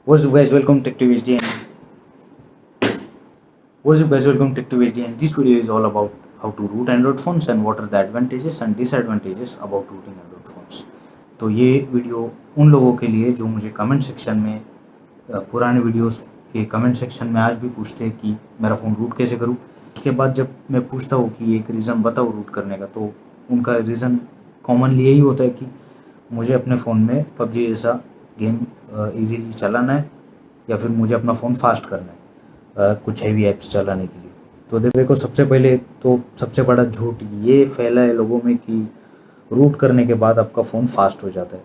What's up guys, welcome to TechTVHD and welcome to TechTVHD and this video is all about how to root Android phones and what are the advantages and disadvantages about rooting Android phones। तो ये video उन लोगों के लिए जो मुझे comment section में पुराने वीडियोस के कमेंट सेक्शन में आज भी पूछते हैं कि मेरा फ़ोन रूट कैसे करूँ। उसके बाद जब मैं पूछता हूँ कि एक रीज़न बताओ रूट करने का, तो उनका रीज़न कॉमनली यही होता है कि मुझे अपने फ़ोन में पबजी जैसा गेम इजीली चलाना है या फिर मुझे अपना फ़ोन फास्ट करना है कुछ हैवी ऐप्स चलाने के लिए। तो देखो, सबसे पहले तो सबसे बड़ा झूठ ये फैला है लोगों में कि रूट करने के बाद आपका फ़ोन फास्ट हो जाता है।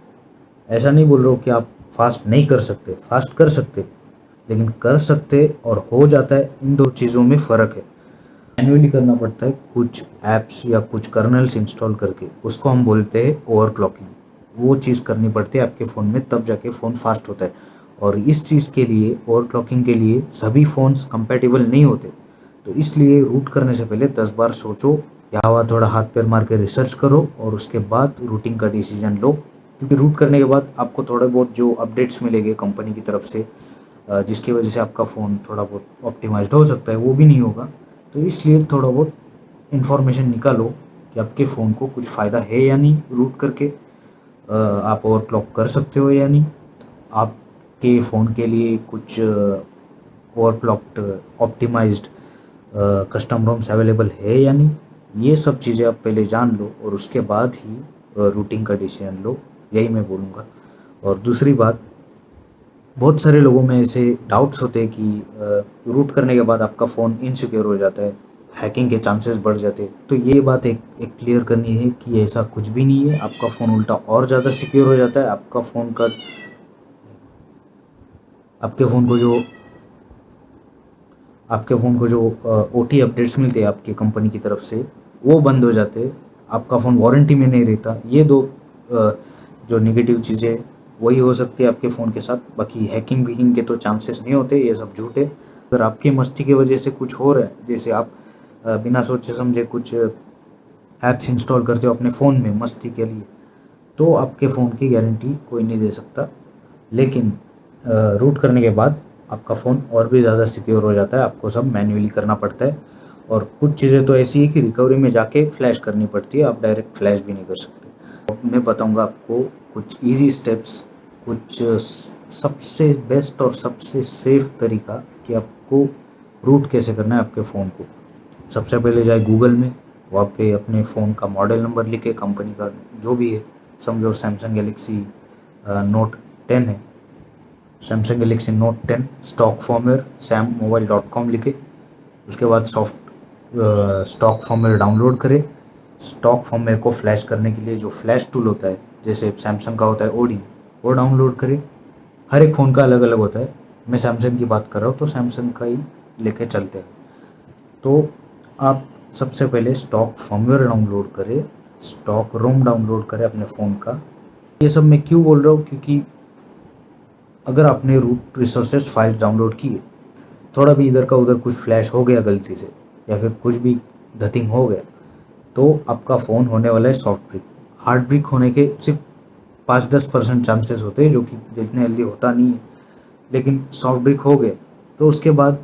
ऐसा नहीं बोल रहा हूँ कि आप फास्ट नहीं कर सकते, फास्ट कर सकते, लेकिन कर सकते और हो जाता है, इन दो चीज़ों में फ़र्क है। मैन्युअली करना पड़ता है कुछ ऐप्स या कुछ कर्नल्स इंस्टॉल करके, उसको हम बोलते हैं ओवरक्लॉकिंग। वो चीज़ करनी पड़ती है आपके फ़ोन में, तब जाके फ़ोन फास्ट होता है। और इस चीज़ के लिए, ओवरक्लॉकिंग के लिए सभी फ़ोन्स कंपैटिबल नहीं होते। तो इसलिए रूट करने से पहले 10 बार सोचो या हुआ थोड़ा हाथ पैर मार के रिसर्च करो और उसके बाद रूटिंग का डिसीजन लो। क्योंकि रूट करने के बाद आपको थोड़े बहुत जो अपडेट्स मिलेंगे कंपनी की तरफ से, जिसकी वजह से आपका फ़ोन थोड़ा बहुत ऑप्टिमाइज्ड हो सकता है, वो भी नहीं होगा। तो इसलिए थोड़ा बहुत इन्फॉर्मेशन निकालो कि आपके फ़ोन को कुछ फ़ायदा है या नहीं रूट करके, आप ओवरक्लॉक कर सकते हो या नहीं, आपके फ़ोन के लिए कुछ overclocked optimised custom ROMs available है या नहीं। ये सब चीज़ें आप पहले जान लो और उसके बाद ही रूटिंग का डिसीजन लो, यही मैं बोलूँगा। और दूसरी बात, बहुत सारे लोगों में ऐसे डाउट्स होते हैं कि रूट करने के बाद आपका फ़ोन इनसिक्योर हो जाता है, हैकिंग के चांसेस बढ़ जाते हैं। तो ये बात एक क्लियर करनी है कि ऐसा कुछ भी नहीं है। आपका फ़ोन उल्टा और ज़्यादा सिक्योर हो जाता है। आपके फ़ोन को जो आपके फ़ोन को जो ओटी अपडेट्स मिलते हैं आपके कंपनी की तरफ से, वो बंद हो जाते हैं। आपका फ़ोन वारंटी में नहीं रहता। ये दो जो नेगेटिव चीज़ें वही हो सकती है आपके फ़ोन के साथ। बाकी हैकिंग वैकिंग के तो चांसेस नहीं होते, ये सब झूठ है। अगर आपकी मस्ती की वजह से कुछ हो रहा है, जैसे आप बिना सोचे समझे कुछ ऐप्स इंस्टॉल करते हो अपने फ़ोन में मस्ती के लिए, तो आपके फ़ोन की गारंटी कोई नहीं दे सकता। लेकिन रूट करने के बाद आपका फ़ोन और भी ज़्यादा सिक्योर हो जाता है। आपको सब मैन्युअली करना पड़ता है और कुछ चीज़ें तो ऐसी है कि रिकवरी में जाके फ्लैश करनी पड़ती है, आप डायरेक्ट फ्लैश भी नहीं कर सकते। अब मैं बताऊंगा आपको कुछ इजी स्टेप्स, कुछ सबसे बेस्ट और सबसे सेफ तरीका कि आपको रूट कैसे करना है आपके फ़ोन को। सबसे पहले जाए गूगल में, वहाँ पे अपने फ़ोन का मॉडल नंबर लिखे, कंपनी का जो भी है, समझो सैमसंग गैलेक्सी नोट 10 है, Samsung Galaxy note 10 stock firmware sammobile.com लिखे। उसके बाद स्टॉक फॉर्मवेयर डाउनलोड करें। स्टॉक फॉर्मवेयर को फ्लैश करने के लिए जो फ्लैश टूल होता है, जैसे सैमसंग का होता है ओडी, वो डाउनलोड करें। हर एक फ़ोन का अलग अलग होता है, मैं सैमसंग की बात कर रहा हूँ तो सैमसंग का ही लेके चलते हैं। तो आप सबसे पहले स्टॉक फर्मवेयर डाउनलोड करें, स्टॉक रोम डाउनलोड करें अपने फ़ोन का। ये सब मैं क्यों बोल रहा हूँ, क्योंकि अगर आपने रूट रिसोर्सेज फाइल डाउनलोड किए, थोड़ा भी इधर का उधर कुछ फ्लैश हो गया गलती से या फिर कुछ भी धतिंग हो गया, तो आपका फ़ोन होने वाला है सॉफ्ट ब्रिक। हार्ड ब्रिक होने के सिर्फ 5-10% चांसेस होते हैं, जो कि जितने जल्दी होता नहीं है। लेकिन सॉफ्ट ब्रिक हो गए तो उसके बाद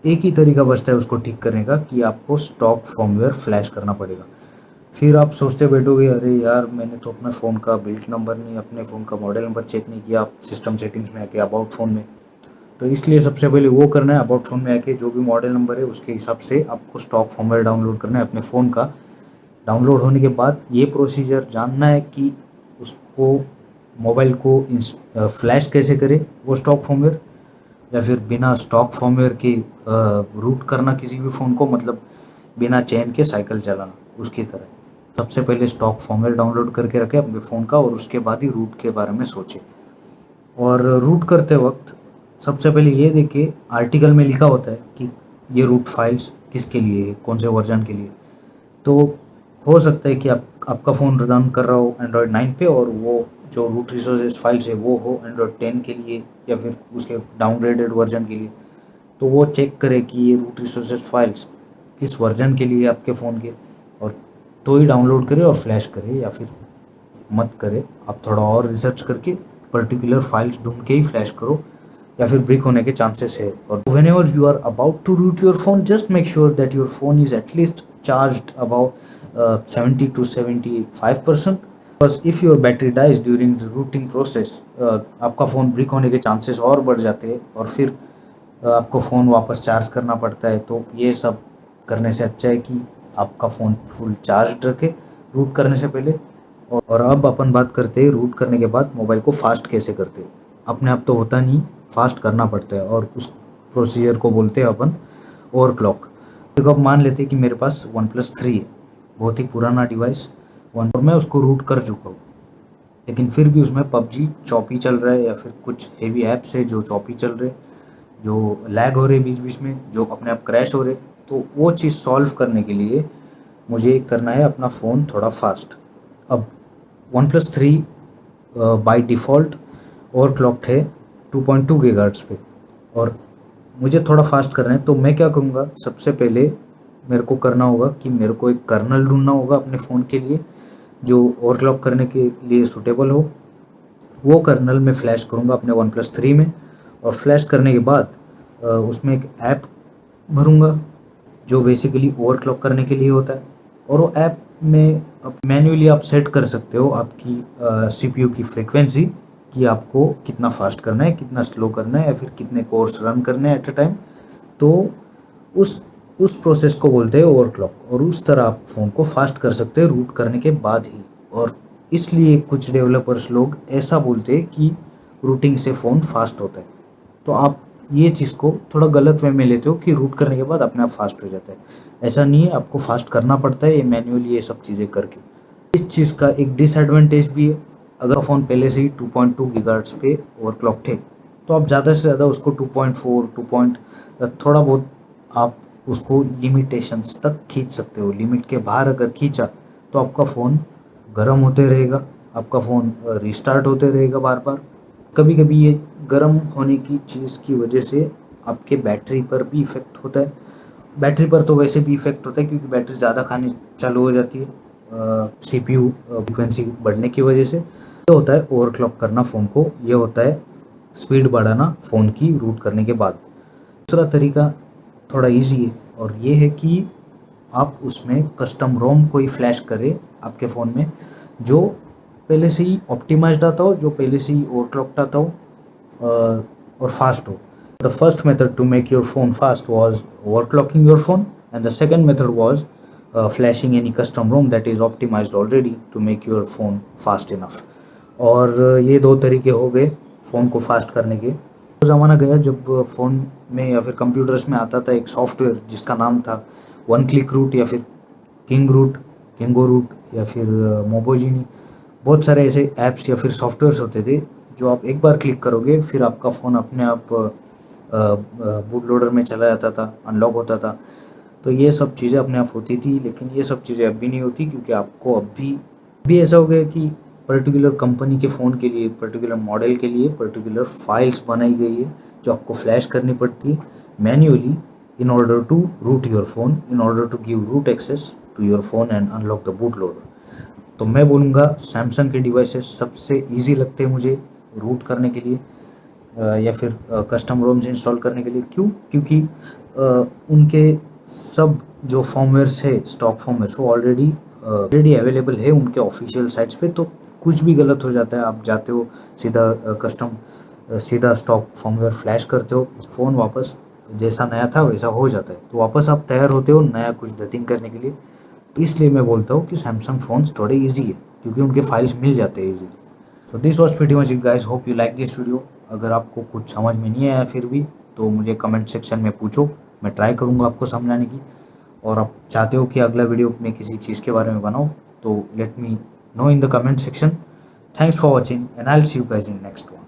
एक ही तरीका बचता है उसको ठीक करने का कि आपको स्टॉक फर्मवेयर फ्लैश करना पड़ेगा। फिर आप सोचते बैठोगे, अरे यार मैंने तो अपने फ़ोन का बिल्ड नंबर नहीं, अपने फ़ोन का मॉडल नंबर चेक नहीं किया सिस्टम सेटिंग्स में आके अबाउट फ़ोन में। तो इसलिए सबसे पहले वो करना है, अबाउट फ़ोन में आके जो भी मॉडल नंबर है उसके हिसाब से आपको स्टॉक फर्मवेयर डाउनलोड करना है अपने फ़ोन का। डाउनलोड होने के बाद ये प्रोसीजर जानना है कि उसको मोबाइल को फ्लैश कैसे करे वो स्टॉक फर्मवेयर, या फिर बिना स्टॉक फर्मवेयर के रूट करना किसी भी फ़ोन को, मतलब बिना चेन के साइकिल चलाना उसकी तरह। सबसे पहले स्टॉक फर्मवेयर डाउनलोड करके रखें अपने फ़ोन का और उसके बाद ही रूट के बारे में सोचें। और रूट करते वक्त सबसे पहले ये देखिए, आर्टिकल में लिखा होता है कि ये रूट फाइल्स किसके लिए है, कौन से वर्जन के लिए। तो हो सकता है कि आपका फ़ोन रन कर रहा हो एंड्रॉयड 9 पे और वो जो रूट रिसोर्सेज फाइल्स है वो हो एंड्रॉयड 10 के लिए या फिर उसके डाउनग्रेडेड वर्जन के लिए। तो वो चेक करें कि ये रूट रिसोर्सेज फाइल्स किस वर्जन के लिए आपके फ़ोन के, और तो ही डाउनलोड करें और फ्लैश करें, या फिर मत करें। आप थोड़ा और रिसर्च करके पर्टिकुलर फाइल्स ढूंढ के ही फ्लैश करो, या फिर ब्रिक होने के चांसेस है। और whenever you are about to root your phone, just make sure that your phone is at least charge about 70 to 75%। बस if your battery dies during the rooting process, आपका phone brick होने के chances और बढ़ जाते हैं और फिर आपको फ़ोन वापस चार्ज करना पड़ता है। तो ये सब करने से अच्छा है कि आपका फ़ोन फुल चार्ज रखें रूट करने से पहले। और अब अपन बात करते हैं रूट करने के बाद मोबाइल को फास्ट कैसे करते हैं। अपने आप तो होता नहीं, फास्ट करना पड़ता है और उस प्रोसीजर को बोलते हैं अपन ओवरक्लॉक। देखो अब मान लेते हैं कि मेरे पास OnePlus 3 है, बहुत ही पुराना डिवाइस और मैं उसको रूट कर चुका हूँ, लेकिन फिर भी उसमें पबजी चॉपी चल रहा है या फिर कुछ हेवी ऐप्स है जो चॉपी चल रहे, जो लैग हो रहे बीच बीच में, जो अपने आप क्रैश हो रहे। तो वो चीज़ सॉल्व करने के लिए मुझे करना है अपना फ़ोन थोड़ा फास्ट। अब OnePlus 3 बाय डिफ़ॉल्ट ओवरक्लॉक्ड है 2.2 गीगाहर्ट्ज़ पे और मुझे थोड़ा फास्ट करना है। तो मैं क्या करूँगा, सबसे पहले मेरे को करना होगा कि मेरे को एक कर्नल ढूंढना होगा अपने फ़ोन के लिए जो ओवरक्लॉक करने के लिए सूटेबल हो। वो कर्नल मैं फ्लैश करूँगा अपने OnePlus 3 में और फ्लैश करने के बाद उसमें एक ऐप भरूँगा जो बेसिकली ओवरक्लॉक करने के लिए होता है। और वो ऐप में अब मैन्युअली आप सेट कर सकते हो आपकी सीपीयू की फ्रीक्वेंसी कि आपको कितना फास्ट करना है, कितना स्लो करना है या फिर कितने कोर्स रन करने हैं एट अ टाइम। तो उस प्रोसेस को बोलते हैं ओवरक्लॉक और उस तरह आप फ़ोन को फास्ट कर सकते हैं रूट करने के बाद ही। और इसलिए कुछ डेवलपर्स लोग ऐसा बोलते हैं कि रूटिंग से फ़ोन फास्ट होता है। तो आप ये चीज़ को थोड़ा गलत वे में लेते हो कि रूट करने के बाद अपने आप फास्ट हो जाता है। ऐसा नहीं है, आपको फास्ट करना पड़ता है ये मैन्युअली ये सब चीज़ें करके। इस चीज़ का एक डिसएडवांटेज भी है, अगर फ़ोन पहले से ही 2.2 गीगाहर्ट्ज़ पे ओवरक्लॉक थे तो आप ज़्यादा से ज़्यादा उसको 2.4 थोड़ा बहुत आप उसको लिमिटेशंस तक खींच सकते हो। लिमिट के बाहर अगर खींचा तो आपका फ़ोन गर्म होते रहेगा, आपका फ़ोन रिस्टार्ट होते रहेगा बार बार। कभी कभी ये गर्म होने की चीज़ की वजह से आपके बैटरी पर भी इफ़ेक्ट होता है। बैटरी पर तो वैसे भी इफ़ेक्ट होता है क्योंकि बैटरी ज़्यादा खाने चालू हो जाती है सीपीयू फ्रिक्वेंसी बढ़ने की वजह से। ये होता है ओवरक्लॉक करना फ़ोन को, ये होता है स्पीड बढ़ाना फ़ोन की रूट करने के बाद। दूसरा तरीका थोड़ा इजी है और ये है कि आप उसमें कस्टम रोम कोई फ्लैश करें आपके फ़ोन में जो पहले से ही ऑप्टिमाइज्ड आता हो, जो पहले से ही ओवरक्लॉक्ड आता हो और फास्ट हो। The first method to make your phone fast was overclocking your phone, and the second method was flashing any custom ROM that is optimized already to make your phone fast enough. और ये दो तरीके हो गए phone को fast करने के। तो ज़माना गया जब फ़ोन में या फिर कंप्यूटर्स में आता था एक सॉफ्टवेयर जिसका नाम था वन क्लिक रूट या फिर किंगो रूट या फिर मोबोजिनी। बहुत सारे ऐसे ऐप्स या फिर सॉफ्टवेयर्स होते थे जो आप एक बार क्लिक करोगे फिर आपका फ़ोन अपने आप बूट लोडर में चला जाता था, अनलॉक होता था। तो ये सब चीज़ें अपने आप होती थी, लेकिन ये सब चीज़ें अब भी नहीं होती क्योंकि आपको अब भी ऐसा हो गया कि पर्टिकुलर कंपनी के फ़ोन के लिए, पर्टिकुलर मॉडल के लिए पर्टिकुलर फाइल्स बनाई गई है जो आपको फ्लैश करनी पड़ती है manually in order to root your phone, in order to give root access to your phone and unlock the boot loader। तो मैं बोलूँगा सैमसंग के डिवाइसेस सबसे इजी लगते हैं मुझे रूट करने के लिए या फिर कस्टम रोम्स इंस्टॉल करने के लिए। क्यों? क्योंकि उनके सब जो फॉर्मवेयर्स है, स्टॉक फॉर्मवेयर्स, वो ऑलरेडी अवेलेबल है उनके ऑफिशियल साइट्स पे। तो कुछ भी गलत हो जाता है, आप जाते हो सीधा स्टॉक फॉर्मवेयर फ्लैश करते हो, फ़ोन वापस जैसा नया था वैसा हो जाता है। तो वापस आप तैयार होते हो नया कुछ धतिंग करने के लिए। तो इसलिए मैं बोलता हूँ कि सैमसंग फ़ोन्स थोड़े ईजी है क्योंकि उनके फाइल्स मिल जाते हैं easy. So this was pretty much it guys, hope you like this video. अगर आपको कुछ समझ में नहीं आया फिर भी तो मुझे कमेंट सेक्शन में पूछो, मैं ट्राई करूँगा आपको समझाने की। और आप चाहते हो कि अगला वीडियो में किसी चीज़ के बारे में बनाऊँ तो let me know in the comment section. Thanks for watching and I will see you guys in next one.